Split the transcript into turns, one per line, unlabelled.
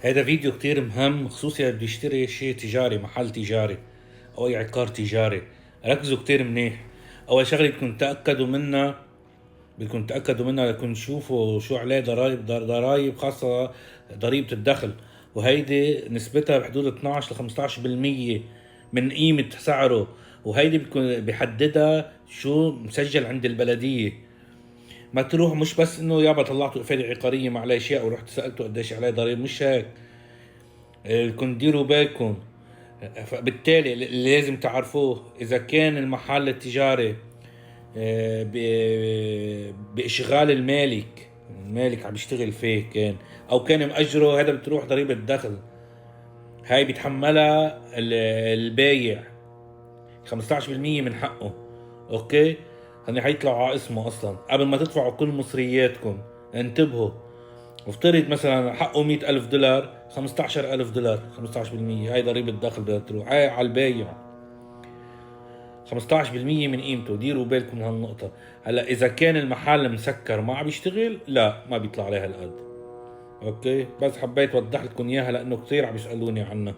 هذا فيديو كتير مهم، خصوصي اللي بده يشتري شيء تجاري، محل تجاري او اي عقار تجاري. ركزوا كتير منيح. اول شغله بدكم تاكدوا منها لكم تشوفوا شو عليه ضرائب خاصه ضريبه الدخل، وهيدي نسبتها بحدود 12 ل 15% من قيمه سعره، وهيدي بتكون بحددها شو مسجل عند البلديه. ما تروح مش بس انه يابا طلعتوا افاده عقاريه مع الاشياء ورحت سالته قديش عليه ضريبه، مش هيك. بدكم ديروا بالكم. فبالتالي اللي لازم تعرفوه اذا كان المحل التجاري باشغال المالك عم يشتغل فيه كان، او كان مأجره، هذا بتروح ضريبة دخل. هاي بيتحملها البايع 15% من حقه. اوكي، هني حيطلعوا على اسمه اصلا قبل ما تدفعوا كل مصرياتكم. انتبهوا. وافترض مثلا حقه $100,000، $15,000 15%، هاي ضريبة دخل بدها تروح، هاي على البايع 15% من قيمته. ديروا بالكم من هالنقطة. هلا إذا كان المحل مسكر ما عم بيشتغل، لا ما بيطلع عليها هالقد. اوكي، بس حبيت اوضح لكم اياها لانه كثير عم يسألوني عنها.